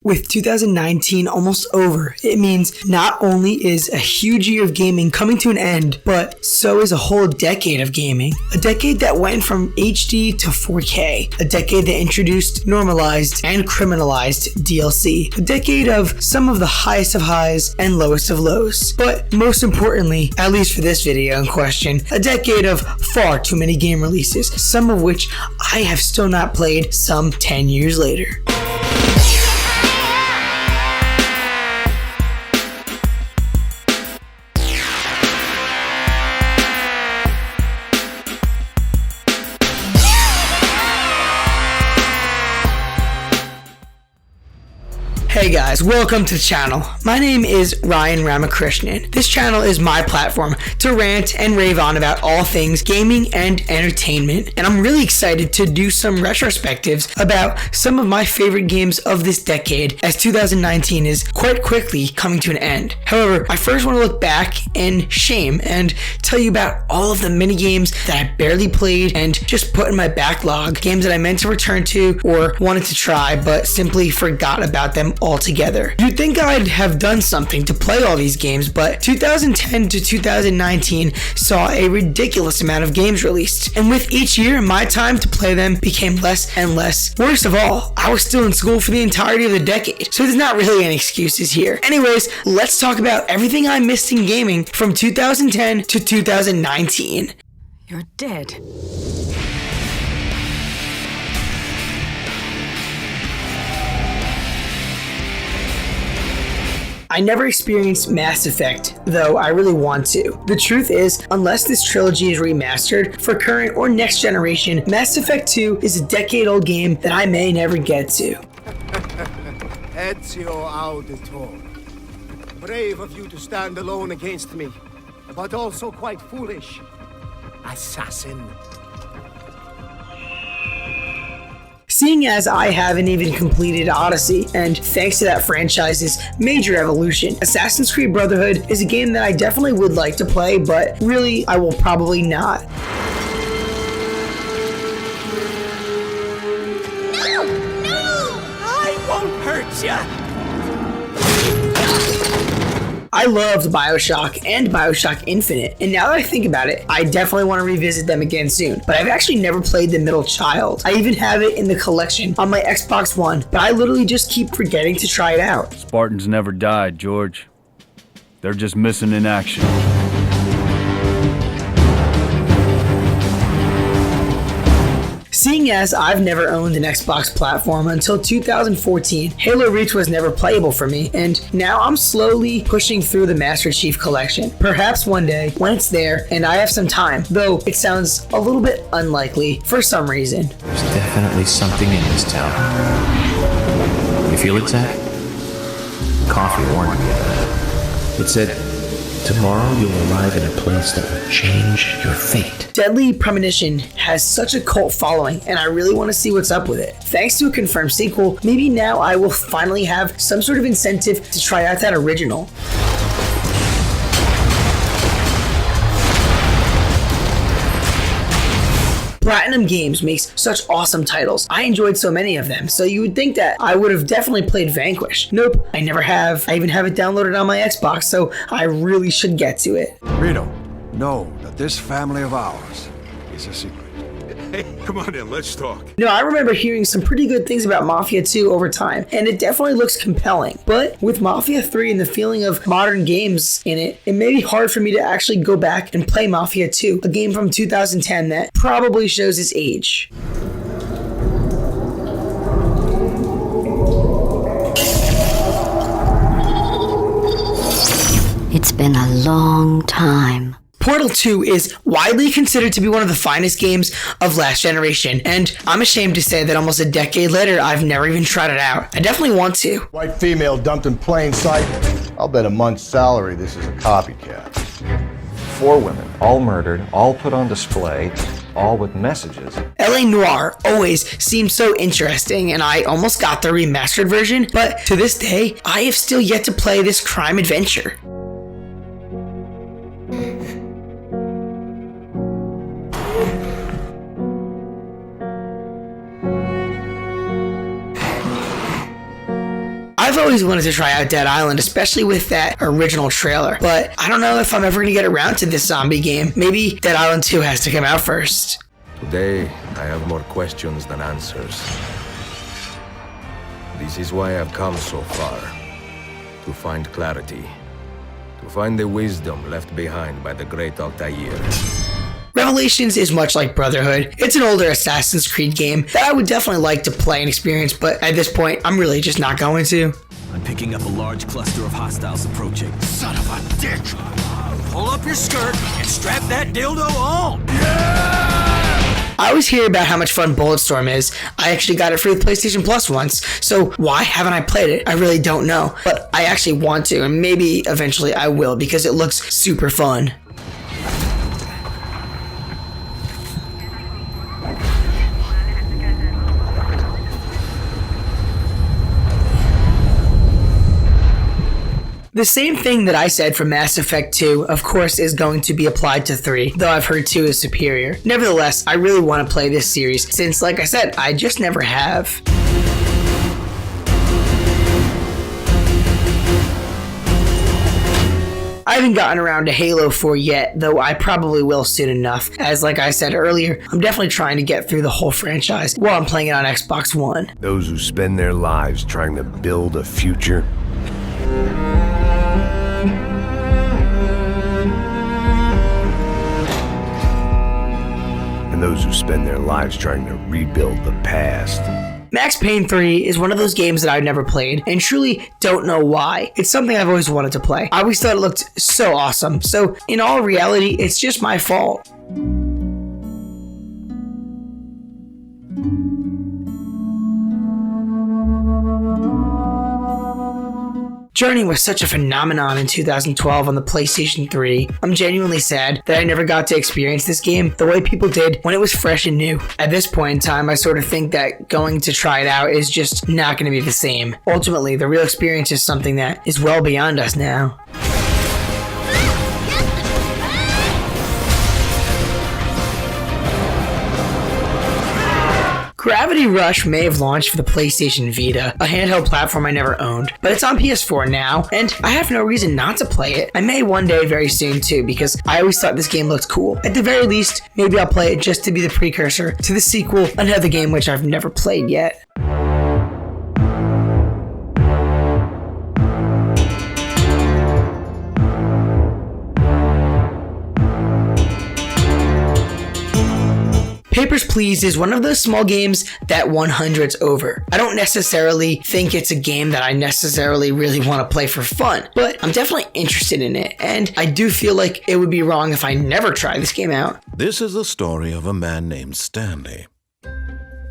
With 2019 almost over, it means not only is a huge year of gaming coming to an end, but so is a whole decade of gaming. A decade that went from HD to 4K. A decade that introduced, normalized, and criminalized DLC. A decade of some of the highest of highs and lowest of lows. But most importantly, at least for this video in question, a decade of far too many game releases, some of which I have still not played some 10 years later. Hey guys, welcome to the channel. My name is Ryan Ramakrishnan. This channel is my platform to rant and rave on about all things gaming and entertainment, and I'm really excited to do some retrospectives about some of my favorite games of this decade, as 2019 is quite quickly coming to an end. However, I first want to look back in shame and tell you about all of the mini games that I barely played and just put in my backlog, games that I meant to return to or wanted to try but simply forgot about them altogether. You'd think I'd have done something to play all these games, but 2010 to 2019 saw a ridiculous amount of games released, and with each year, my time to play them became less and less. Worst of all, I was still in school for the entirety of the decade, so there's not really any excuses here. Anyways, let's talk about everything I missed in gaming from 2010 to 2019. You're dead. I never experienced Mass Effect, though I really want to. The truth is, unless this trilogy is remastered for current or next generation, Mass Effect 2 is a decade-old game that I may never get to. Ezio Auditore. Brave of you to stand alone against me, but also quite foolish. Assassin. Seeing as I haven't even completed Odyssey, and thanks to that franchise's major evolution, Assassin's Creed Brotherhood is a game that I definitely would like to play, but really, I will probably not. No! I won't hurt ya! I loved BioShock and BioShock Infinite, and now that I think about it, I definitely want to revisit them again soon, but I've actually never played The Middle Child. I even have it in the collection on my Xbox One, but I literally just keep forgetting to try it out. Spartans never died, George. They're just missing in action. Seeing as I've never owned an Xbox platform until 2014, Halo Reach was never playable for me, and now I'm slowly pushing through the Master Chief Collection. Perhaps one day, when it's there and I have some time, though it sounds a little bit unlikely for some reason. There's definitely something in this town. You feel it, Zach? Coffee warned me. It said, tomorrow you'll arrive in a place that will change your fate. Deadly Premonition has such a cult following, and I really want to see what's up with it. Thanks to a confirmed sequel, maybe now I will finally have some sort of incentive to try out that original. Platinum Games makes such awesome titles. I enjoyed so many of them, so you would think that I would have definitely played Vanquish. Nope, I never have. I even have it downloaded on my Xbox, so I really should get to it. Rito, know that this family of ours is a secret. Hey, come on in, let's talk. No, I remember hearing some pretty good things about Mafia 2 over time, and it definitely looks compelling. But with Mafia 3 and the feeling of modern games in it, it may be hard for me to actually go back and play Mafia 2, a game from 2010 that probably shows its age. It's been a long time. Portal 2 is widely considered to be one of the finest games of last generation, and I'm ashamed to say that almost a decade later, I've never even tried it out. I definitely want to. White female dumped in plain sight. I'll bet a month's salary this is a copycat. 4 women, all murdered, all put on display, all with messages. LA Noire always seemed so interesting, and I almost got the remastered version, but to this day, I have still yet to play this crime adventure. I've always wanted to try out Dead Island, especially with that original trailer, but I don't know if I'm ever going to get around to this zombie game. Maybe Dead Island 2 has to come out first. Today, I have more questions than answers. This is why I've come so far. To find clarity. To find the wisdom left behind by the great Altair. Revelations is much like Brotherhood. It's an older Assassin's Creed game that I would definitely like to play and experience, but at this point, I'm really just not going to. I'm picking up a large cluster of hostiles approaching. Son of a dick! Pull up your skirt and strap that dildo on! I always hear about how much fun Bulletstorm is. I actually got it for the PlayStation Plus once, so why haven't I played it? I really don't know, but I actually want to, and maybe eventually I will because it looks super fun. The same thing that I said for Mass Effect 2, of course, is going to be applied to 3, though I've heard 2 is superior. Nevertheless, I really want to play this series, since, like I said, I just never have. I haven't gotten around to Halo 4 yet, though I probably will soon enough, as like I said earlier, I'm definitely trying to get through the whole franchise while I'm playing it on Xbox One. Those who spend their lives trying to build a future. And those who spend their lives trying to rebuild the past. Max Payne 3 is one of those games that I've never played, and truly don't know why. It's something I've always wanted to play. I always thought it looked so awesome, so in all reality, it's just my fault. Journey was such a phenomenon in 2012 on the PlayStation 3. I'm genuinely sad that I never got to experience this game the way people did when it was fresh and new. At this point in time, I sort of think that going to try it out is just not going to be the same. Ultimately, the real experience is something that is well beyond us now. Gravity Rush may have launched for the PlayStation Vita, a handheld platform I never owned, but it's on PS4 now, and I have no reason not to play it. I may one day very soon too, because I always thought this game looked cool. At the very least, maybe I'll play it just to be the precursor to the sequel, another game which I've never played yet. Papers, Please is one of those small games that 100's over. I don't necessarily think it's a game that I necessarily really want to play for fun, but I'm definitely interested in it, and I do feel like it would be wrong if I never try this game out. This is the story of a man named Stanley.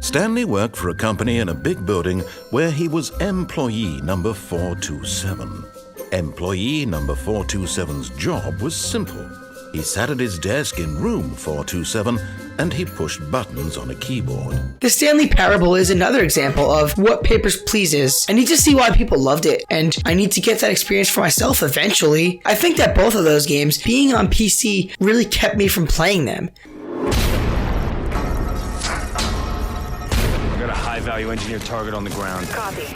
Stanley worked for a company in a big building where he was employee number 427. Employee number 427's job was simple. He sat at his desk in room 427 and he pushed buttons on a keyboard. The Stanley Parable is another example of what Papers, Please is. I need to see why people loved it, and I need to get that experience for myself eventually. I think that both of those games, being on PC, really kept me from playing them. I got a high-value engineer target on the ground. Copy.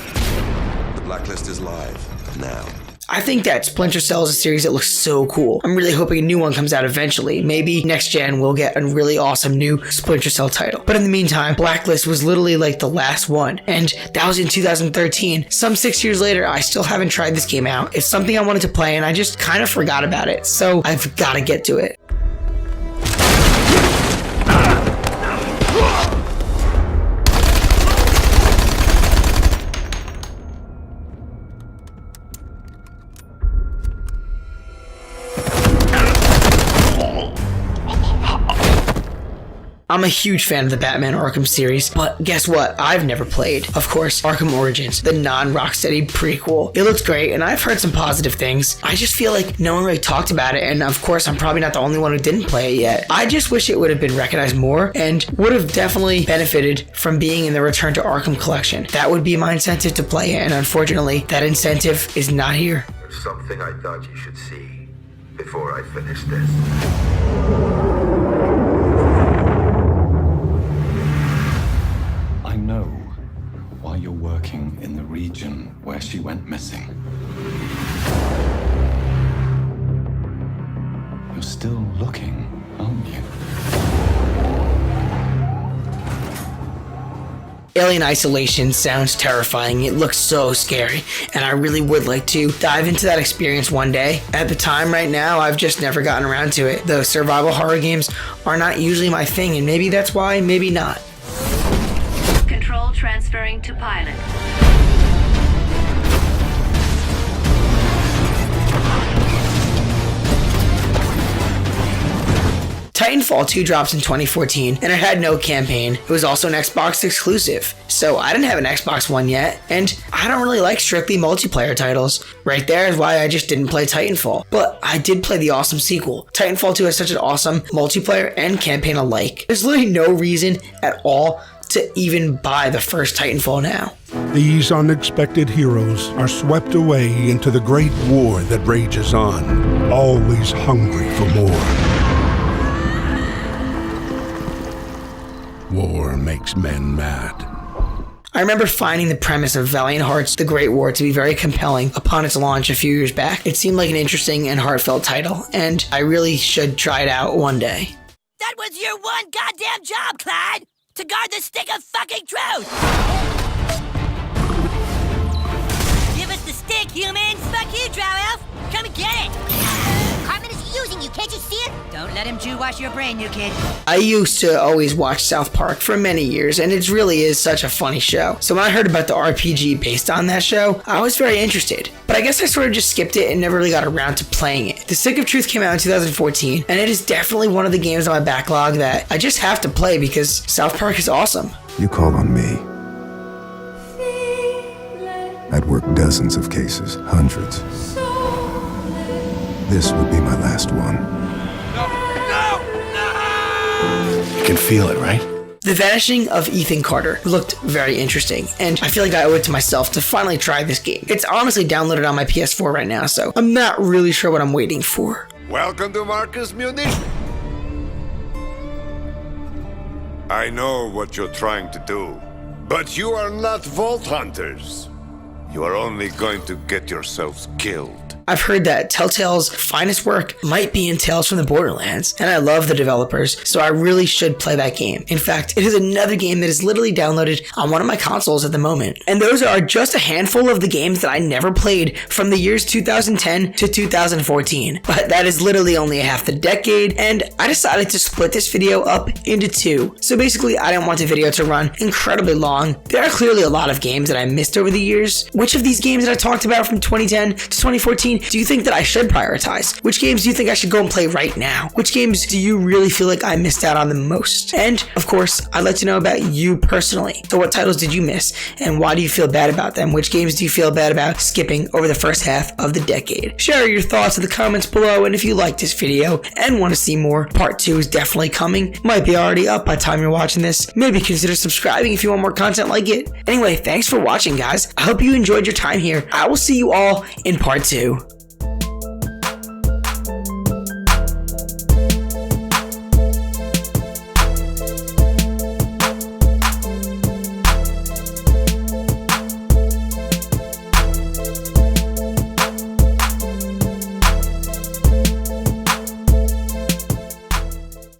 The blacklist is live now. I think that Splinter Cell is a series that looks so cool. I'm really hoping a new one comes out eventually. Maybe next gen we'll get a really awesome new Splinter Cell title. But in the meantime, Blacklist was literally like the last one, and that was in 2013. Some 6 years later, I still haven't tried this game out. It's something I wanted to play and I just kind of forgot about it, so I've got to get to it. I'm a huge fan of the Batman Arkham series, but guess what? I've never played. Of course, Arkham Origins, the non-Rocksteady prequel. It looks great, and I've heard some positive things. I just feel like no one really talked about it, and of course, I'm probably not the only one who didn't play it yet. I just wish it would have been recognized more, and would have definitely benefited from being in the Return to Arkham collection. That would be my incentive to play it, and unfortunately, that incentive is not here. There's something I thought you should see before I finish this. I know why you're working in the region where she went. went missing. You're still looking, aren't you? Alien Isolation sounds terrifying. It looks so scary, and I really would like to dive into that experience one day. At the time right now, I've just never gotten around to it. Though survival horror games are not usually my thing, and maybe that's why, maybe not. Control transferring to pilot. Titanfall 2 drops in 2014, and it had no campaign. It was also an Xbox exclusive, so I didn't have an Xbox One yet, and I don't really like strictly multiplayer titles. Right there is why I just didn't play Titanfall, but I did play the awesome sequel. Titanfall 2 has such an awesome multiplayer and campaign alike. There's literally no reason at all to even buy the first Titanfall now. These unexpected heroes are swept away into the great war that rages on, always hungry for more. War makes men mad. I remember finding the premise of Valiant Hearts: The Great War to be very compelling upon its launch a few years back. It seemed like an interesting and heartfelt title, and I really should try it out one day. That was your one goddamn job, Clyde! To guard the stick of fucking truth! Give us the stick, humans! Fuck you, Drow Elf! Come and get it! Cartman is using you, can't you see it? Don't let him Jew wash your brain, you kid. I used to always watch South Park for many years, and it really is such a funny show. So when I heard about the RPG based on that show, I was very interested. But I guess I sort of just skipped it and never really got around to playing it. The Stick of Truth came out in 2014, and it is definitely one of the games on my backlog that I just have to play because South Park is awesome. You call on me. I'd worked dozens of cases, hundreds. This would be my last one. You can feel it, right? The Vanishing of Ethan Carter looked very interesting, and I feel like I owe it to myself to finally try this game. It's honestly downloaded on my PS4 right now, so I'm not really sure what I'm waiting for. Welcome to Marcus Munich. I know what you're trying to do, but you are not Vault Hunters. You are only going to get yourselves killed. I've heard that Telltale's finest work might be in Tales from the Borderlands, and I love the developers, so I really should play that game. In fact, it is another game that is literally downloaded on one of my consoles at the moment. And those are just a handful of the games that I never played from the years 2010 to 2014. But that is literally only half the decade, and I decided to split this video up into two. So basically, I didn't want the video to run incredibly long. There are clearly a lot of games that I missed over the years. Which of these games that I talked about from 2010 to 2014 do you think that I should prioritize? Which games do you think I should go and play right now? Which games do you really feel like I missed out on the most? And, of course, I'd like to know about you personally. So what titles did you miss? And why do you feel bad about them? Which games do you feel bad about skipping over the first half of the decade? Share your thoughts in the comments below, and if you like this video and want to see more, part 2 is definitely coming. Might be already up by the time you're watching this. Maybe consider subscribing if you want more content like it. Anyway, thanks for watching, guys. I hope you enjoyed your time here. I will see you all in part 2.